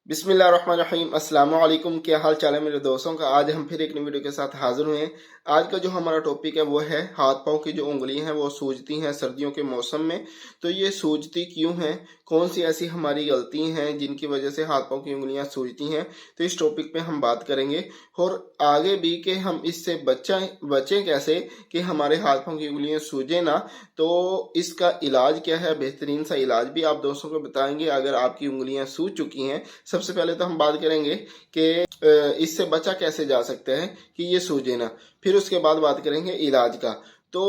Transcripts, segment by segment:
बिस्मिल्लाहिर्रहमानिर्रहीम। अस्सलाम वालेकुम। क्या हाल चाल है मेरे दोस्तों का। आज हम फिर एक नई वीडियो के साथ हाजिर हुए हैं। आज का जो हमारा टॉपिक है वो है हाथ पाँव की जो उंगलियां हैं वो सूजती हैं सर्दियों के मौसम में। तो ये सूजती क्यों हैं, कौन सी ऐसी हमारी गलती हैं जिनकी वजह से हाथ पाँव की उंगलियां सूजती हैं, तो इस टॉपिक पे हम बात करेंगे। और आगे भी कि हम इससे बचें कैसे कि हमारे हाथ पाँव की उंगलियां सूजे ना। तो इसका इलाज क्या है, बेहतरीन सा इलाज भी आप दोस्तों को बताएंगे अगर आपकी उंगलियां सूज चुकी हैं। सबसे पहले तो हम बात करेंगे कि इससे बचा कैसे जा सकता है कि ये सूजे ना। फिर उसके बाद बात करेंगे इलाज का। तो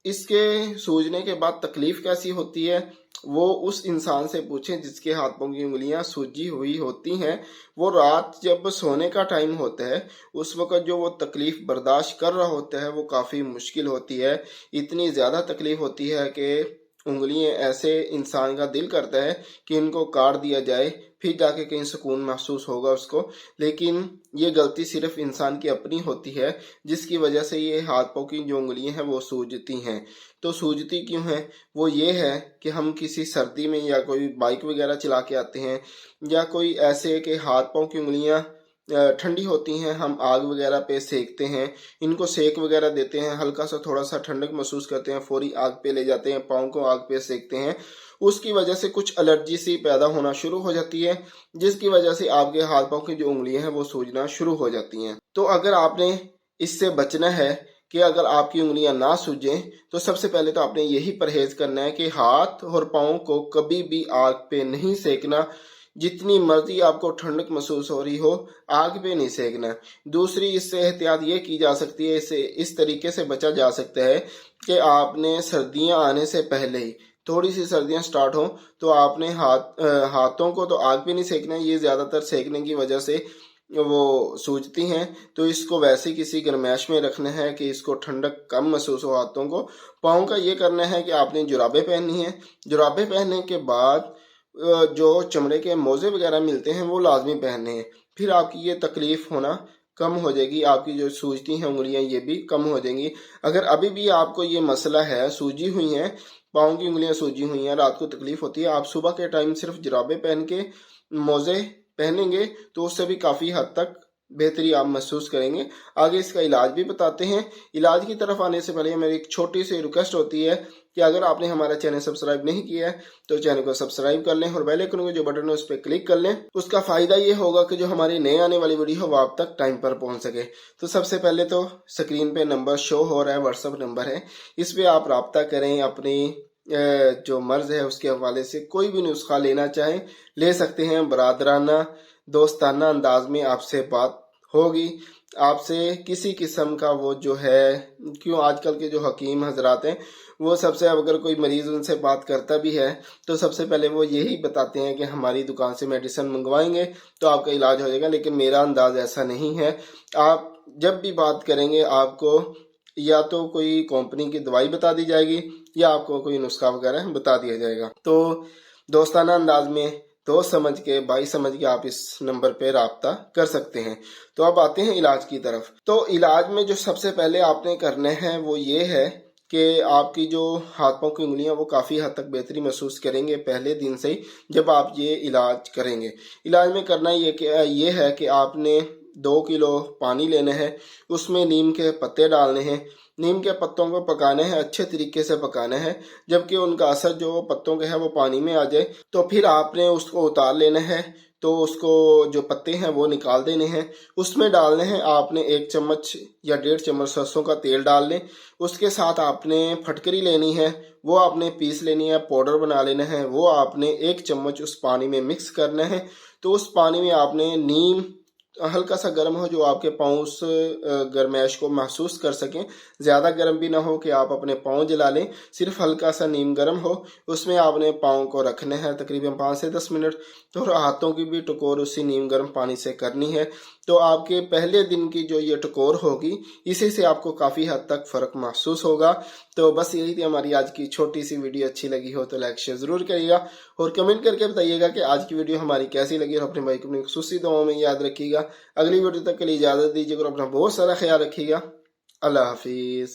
इसके सूजने के बाद तकलीफ कैसी होती है वो उस इंसान से पूछें जिसके हाथ पांव की उंगलियां सूजी हुई होती हैं। वो रात जब सोने का टाइम होता है उस वक्त जो वो तकलीफ बर्दाश्त कर रहा होता है वो काफ़ी मुश्किल होती है। इतनी ज़्यादा तकलीफ होती है कि उंगलियां ऐसे इंसान का दिल करता है कि इनको काट दिया जाए, फिर जाके कहीं सुकून महसूस होगा उसको। लेकिन ये गलती सिर्फ इंसान की अपनी होती है जिसकी वजह से ये हाथ पाँव की जो उंगलियां हैं वो सूजती हैं। तो सूजती क्यों हैं, वो ये है कि हम किसी सर्दी में या कोई बाइक वगैरह चला के आते हैं या कोई ऐसे कि हाथ पाँव की उंगलियां ठंडी होती हैं, हम आग वगैरह पे सेकते हैं, इनको सेक वगैरह देते हैं, हल्का सा थोड़ा सा ठंडक महसूस करते हैं, फौरी आग पे ले जाते हैं, पाँव को आग पे सेकते हैं। उसकी वजह से कुछ एलर्जी सी पैदा होना शुरू हो जाती है जिसकी वजह से आपके हाथ पाँव की जो उंगलियां हैं वो सूजना शुरू हो जाती हैं। तो अगर आपने इससे बचना है कि अगर आपकी उंगलियां ना सूजें तो सबसे पहले तो आपने यही परहेज करना है कि हाथ और पाँव को कभी भी आग पे नहीं सेकना। जितनी मर्जी आपको ठंडक महसूस हो रही हो आग पे नहीं सेकना। दूसरी इससे एहतियात ये की जा सकती है, इससे इस तरीके से बचा जा सकता है कि आपने सर्दियां आने से पहले ही, थोड़ी सी सर्दियां स्टार्ट हो तो आपने हाथों को तो आग पे नहीं सेकना है। ये ज़्यादातर सेकने की वजह से वो सूजती हैं। तो इसको वैसे किसी गर्मैश में रखना है कि इसको ठंडक कम महसूस हो हाथों को। पाँव का ये करना है कि आपने जुराबें पहननी है। जुराबें पहनने के बाद जो चमड़े के मोजे वगैरह मिलते हैं वो लाजमी पहनने हैं। फिर आपकी ये तकलीफ होना कम हो जाएगी, आपकी जो सूजती हैं उंगलियां ये भी कम हो जाएंगी। अगर अभी भी आपको ये मसला है, सूजी हुई हैं पाँव की उंगलियां, सूजी हुई हैं, रात को तकलीफ होती है, आप सुबह के टाइम सिर्फ जुराबे पहन के मोजे पहनेंगे तो उससे भी काफ़ी हद तक बेहतरी आप महसूस करेंगे। आगे इसका इलाज भी बताते हैं। इलाज की तरफ आने से पहले मेरी एक छोटी सी रिक्वेस्ट होती है कि अगर आपने हमारा चैनल सब्सक्राइब नहीं किया है तो चैनल को सब्सक्राइब कर लें और बेल आइकन के जो बटन है उस पर क्लिक कर लें। उसका फ़ायदा ये होगा कि जो हमारी नए आने वाली वीडियो है वो आप तक टाइम पर पहुंच सके। तो सबसे पहले तो स्क्रीन पे नंबर शो हो रहा है, व्हाट्सअप नंबर है, इस पर आप रब्ता करें। अपनी जो मर्ज है उसके हवाले से कोई भी नुस्खा लेना चाहें ले सकते हैं। बरादराना दोस्ताना अंदाज में आपसे बात होगी। आपसे किसी किस्म का वो जो है, क्यों आजकल के जो हकीम हजरात हैं वो सबसे, अगर कोई मरीज उनसे बात करता भी है तो सबसे पहले वो यही बताते हैं कि हमारी दुकान से मेडिसिन मंगवाएंगे तो आपका इलाज हो जाएगा। लेकिन मेरा अंदाज ऐसा नहीं है। आप जब भी बात करेंगे आपको या तो कोई कंपनी की दवाई बता दी जाएगी या आपको कोई नुस्खा वगैरह बता दिया जाएगा। तो दोस्ताना अंदाज में, दोस्त समझ के, भाई समझ के आप इस नंबर पे राब्ता कर सकते हैं। तो अब आते हैं इलाज की तरफ। तो इलाज में जो सबसे पहले आपने करना है वो ये है कि आपकी जो हाथ पाँव की उंगलियां वो काफ़ी हद तक बेहतरी महसूस करेंगे पहले दिन से ही जब आप ये इलाज करेंगे। इलाज में करना ये है कि आपने 2 किलो पानी लेना है, उसमें नीम के पत्ते डालने हैं। नीम के पत्तों को पकाना है, अच्छे तरीके से पकाना है, जबकि उनका असर जो पत्तों के है वो पानी में आ जाए। तो फिर आपने उसको उतार लेना है, तो उसको जो पत्ते हैं वो निकाल देने हैं। उसमें डालने हैं आपने 1 चम्मच या 1.5 चम्मच सरसों का तेल डाल लें। उसके साथ आपने फटकरी लेनी है, वो आपने पीस लेनी है, पाउडर बना लेना है, वो आपने 1 चम्मच उस पानी में मिक्स करना है। तो उस पानी में आपने नीम हल्का सा गर्म हो जो आपके पाँव उस गर्मैश को महसूस कर सकें, ज़्यादा गर्म भी ना हो कि आप अपने पाँव जला लें, सिर्फ हल्का सा नीम गर्म हो। उसमें आपने पाँव को रखना है तकरीबन 5 से 10 मिनट। तो हाथों की भी टकोर उसी नीम गर्म पानी से करनी है। तो आपके पहले दिन की जो ये टकोर होगी इसी से आपको काफ़ी हद तक फ़र्क महसूस होगा। तो बस यही थी हमारी आज की छोटी सी वीडियो। अच्छी लगी हो तो लाइक शेयर ज़रूर करिएगा और कमेंट करके बताइएगा कि आज की वीडियो हमारी कैसी लगी। और अपने भाई को अपनी खुसूसी दुआओं में याद रखिएगा। अगली वीडियो तक के लिए इजाज़त दीजिएगा और अपना बहुत सारा ख्याल रखिएगा। अल्लाह हाफिज़।